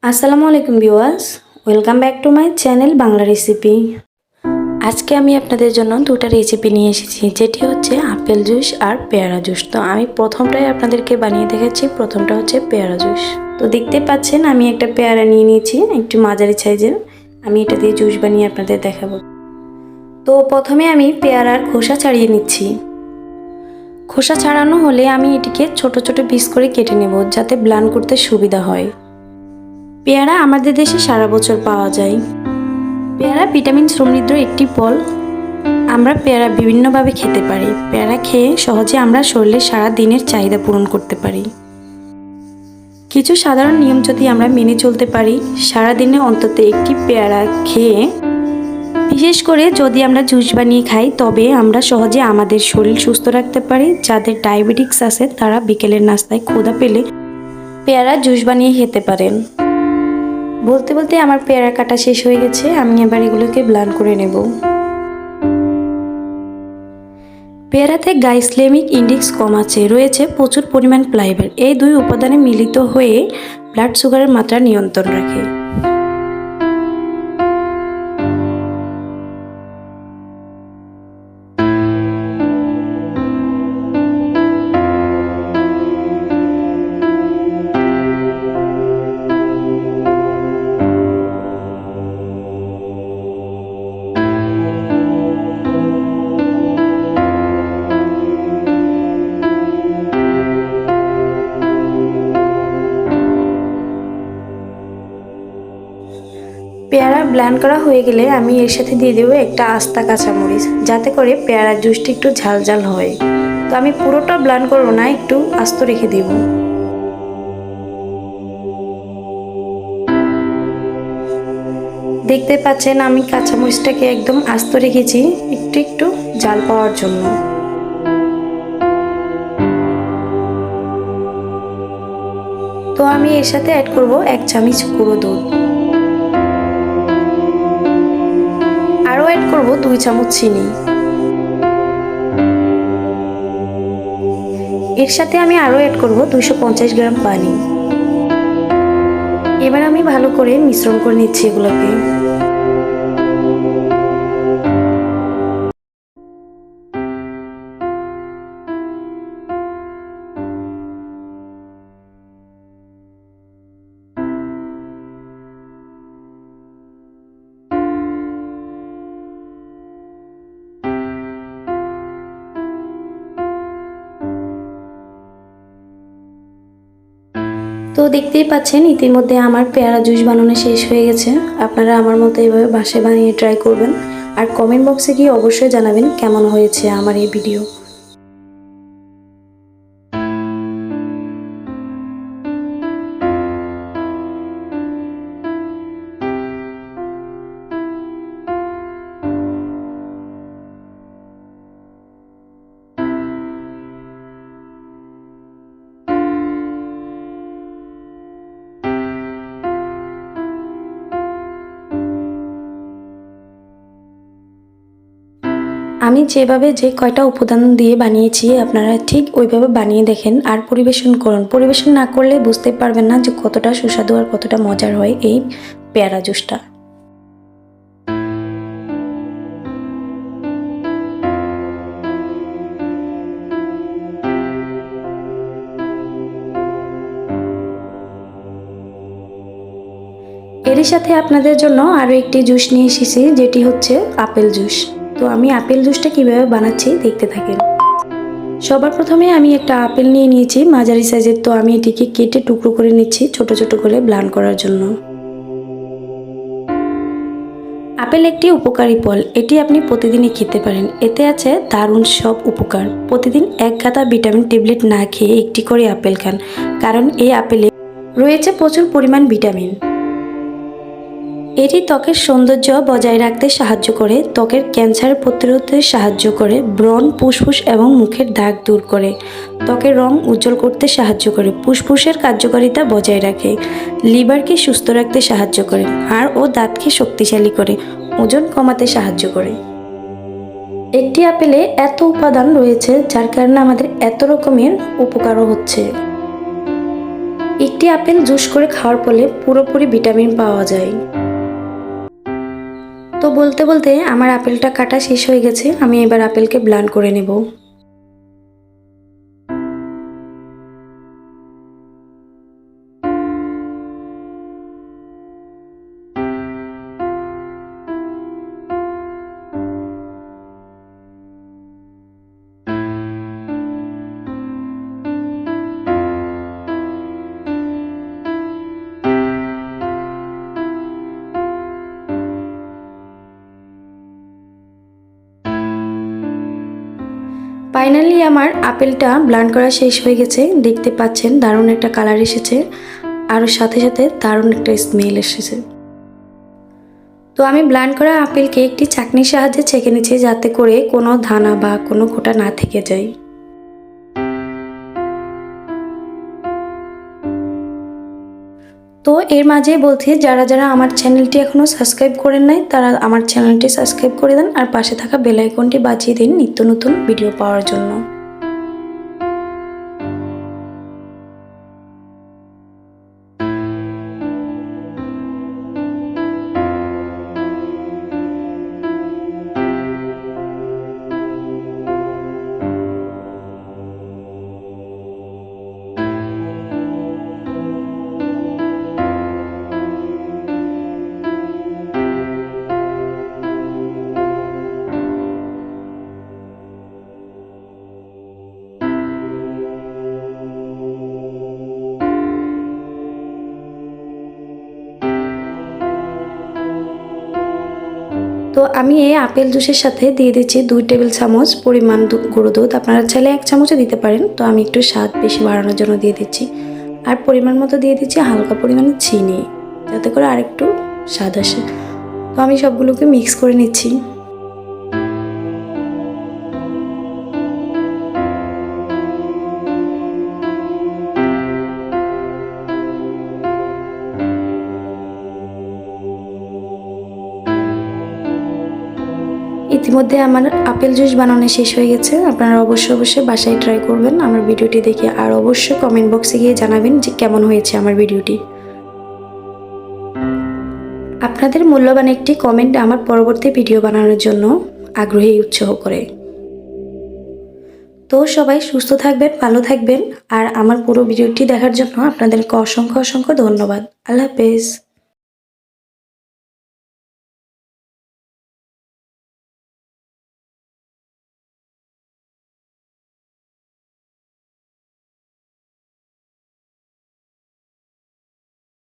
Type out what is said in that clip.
আসসালামু আলাইকুম viewers, welcome back to my channel Bangla recipe. আজকে আমি আপনাদের জন্য দুটো রেসিপি নিয়ে এসেছি, যেটি হচ্ছে আপেল জুস আর পেয়ারা জুস। তো আমি প্রথমটাই আপনাদেরকে বানিয়ে দেখাচ্ছি। প্রথমটা হচ্ছে পেয়ারা জুস। তো দেখতে পাচ্ছেন আমি একটা পেয়ারা নিয়ে নিয়েছি, একটু মাঝারি সাইজের। আমি এটা দিয়ে জুস বানিয়ে আপনাদের দেখাবো। তো প্রথমে আমি পেয়ারার খোসা ছাড়িয়ে নিচ্ছি। খোসা ছাড়ানো হলে আমি এটিকে ছোট ছোট পিস করে কেটে নেব, যাতে ব্লেন্ড করতে সুবিধা হয়। পেয়ারা আমাদের দেশে সারা বছর পাওয়া যায়। পেয়ারা ভিটামিন সমৃদ্ধ একটি ফল। আমরা পেয়ারা বিভিন্নভাবে খেতে পারি। পেয়ারা খেয়ে সহজে আমরা শরীরের সারা দিনের চাহিদা পূরণ করতে পারি। কিছু সাধারণ নিয়ম যদি আমরা মেনে চলতে পারি, সারা দিনে অন্তত একটি পেয়ারা খেয়ে, বিশেষ করে যদি আমরা জুস বানিয়ে খাই, তবে আমরা সহজে আমাদের শরীর সুস্থ রাখতে পারি। যাদের ডায়াবেটিস আছে তারা বিকেলের নাস্তায় ক্ষুধা পেলে পেয়ারা জুস বানিয়ে খেতে পারেন। বলতে বলতে আমার পেয়ারা কাটা শেষ হয়ে গেছে। আমি এবার এগুলোকে ব্লেন্ড করে নেব। পেয়ারাতে গ্লাইসেমিক ইন্ডেক্স কম আছে, রয়েছে প্রচুর পরিমাণ ফাইবার। এই দুই উপাদানে মিলিত হয়ে ব্লাড সুগারের মাত্রা নিয়ন্ত্রণ রাখে। পেয়ারা ব্লেন্ড করা হয়ে গেলে আমি এর সাথে দিয়ে দেবো একটা আস্তা কাঁচামরিচ, যাতে করে পেয়ারার জুসটি একটু ঝাল ঝাল হয়। তো আমি পুরোটা ব্লেন্ড করবো না, একটু আস্ত রেখে দেব। দেখতে পাচ্ছেন আমি কাঁচামরিচটাকে একদম আস্ত রেখেছি, একটু একটু ঝাল পাওয়ার জন্য। তো আমি এর সাথে অ্যাড করব 1 চামচ গুঁড়ো দুধ। আরও অ্যাড করব 2 চামচ চিনি। এর সাথে আমি আরও অ্যাড করব 250 গ্রাম পানি। এবার আমি ভালো করে মিশ্রণ করে নিচ্ছি এগুলোকে। তো দেখতেই পাচ্ছেন ইতিমধ্যে আমার পেয়ারা জুস বানানো শেষ হয়ে গেছে। আপনারা আমার মতো এইভাবে বাসায় বানিয়ে ট্রাই করবেন, আর কমেন্ট বক্সে গিয়ে অবশ্যই জানাবেন কেমন হয়েছে আমার এই ভিডিও। আমি যেভাবে যে কয়টা উপাদান দিয়ে বানিয়েছি, আপনারা ঠিক ওইভাবে বানিয়ে দেখেন আর পরিবেশন করুন। পরিবেশন না করলে বুঝতে পারবেন না যে কতটা সুস্বাদু আর কতটা মজার হয় এই পেয়ারা জুসটা। এরই সাথে আপনাদের জন্য আরও একটি জুস নিয়ে এসেছি, যেটি হচ্ছে আপেল জুস। তো আমি আপেল জুসটা কিভাবে বানাচ্ছি দেখতে থাকেন। সবার প্রথমে আমি একটা আপেল নিয়ে নিয়েছি মাঝারি সাইজের। তো আমি এটিকে কেটে টুকরো করে নিচ্ছি ছোট ছোট করে ব্লেন্ড করার জন্য। আপেল একটি উপকারী ফল, এটি আপনি প্রতিদিনই খেতে পারেন। এতে আছে দারুণ সব উপকার। প্রতিদিন 1 গাদা ভিটামিন ট্যাবলেট না খেয়ে একটি করে আপেল খান, কারণ এই আপেলে রয়েছে প্রচুর পরিমাণ ভিটামিন। এটি ত্বকের সৌন্দর্য বজায় রাখতে সাহায্য করে, ত্বকের ক্যান্সার প্রতিরোধে সাহায্য করে, ব্রণ, ফুসফুস এবং মুখের দাগ দূর করে, ত্বকের রং উজ্জ্বল করতে সাহায্য করে, ফুসফুসের কার্যকারিতা বজায় রাখে, লিভারকে সুস্থ রাখতে সাহায্য করে, হাড় ও দাঁতকে শক্তিশালী করে, ওজন কমাতে সাহায্য করে। একটি আপেলে এত উপাদান রয়েছে, যার কারণে আমাদের এত রকমের উপকারও হচ্ছে। একটি আপেল জুস করে খাওয়ার ফলে পুরোপুরি ভিটামিন পাওয়া যায়। তো বলতে বলতে আমার আপেলটা কাটা শেষ হয়ে গেছে, আমি এবার আপেলকে ব্লেন্ড করে নেব। ফাইনালি আমার আপেলটা ব্লেন্ড করা শেষ হয়ে গেছে। দেখতে পাচ্ছেন দারুণ একটা কালার এসেছে, আর সাথে সাথে দারুণ একটা স্মেল এসেছে। তো আমি ব্লেন্ড করা আপেলকে একটি চাকনির সাহায্যে ছেঁকে নিচ্ছি, যাতে করে কোনো দানা বা কোনো খোঁটা না থেকে যায়। তো এর মাঝে বলছি, যারা যারা আমার চ্যানেলটি এখনও সাবস্ক্রাইব করেন নাই তারা আমার চ্যানেলটি সাবস্ক্রাইব করে দেন, আর পাশে থাকা বেল আইকনটি বাজিয়ে দিন নিত্য নতুন ভিডিও পাওয়ার জন্য। তো আমি এই আপেল জুসের সাথে দিয়ে দিচ্ছি 2 টেবিল চামচ পরিমাণ গুঁড়ো দুধ। আপনারা চাইলে 1 চামচও দিতে পারেন, তো আমি একটু স্বাদ বেশি বাড়ানোর জন্য দিয়ে দিচ্ছি। আর পরিমাণ মতো দিয়ে দিচ্ছি হালকা পরিমাণে চিনি, যাতে করে আরেকটু স্বাদ আসে। তো আমি সবগুলোকে মিক্স করে নিচ্ছি। ইতিমধ্যে আমার আপেল জুস বানানো শেষ হয়ে গেছে। আপনারা অবশ্যই বাসায় ট্রাই করবেন। আমার ভিডিওটি দেখে আর অবশ্যই কমেন্ট বক্সে গিয়ে জানাবেন যে কেমন হয়েছে আমার ভিডিওটি। আপনাদের মূল্যবান একটি কমেন্ট আমার পরবর্তী ভিডিও বানানোর জন্য আগ্রহী উৎসাহ করে। তো সবাই সুস্থ থাকবেন, ভালো থাকবেন, আর আমার পুরো ভিডিওটি দেখার জন্য আপনাদেরকে অসংখ্য ধন্যবাদ। আল্লাহ হাফেজ।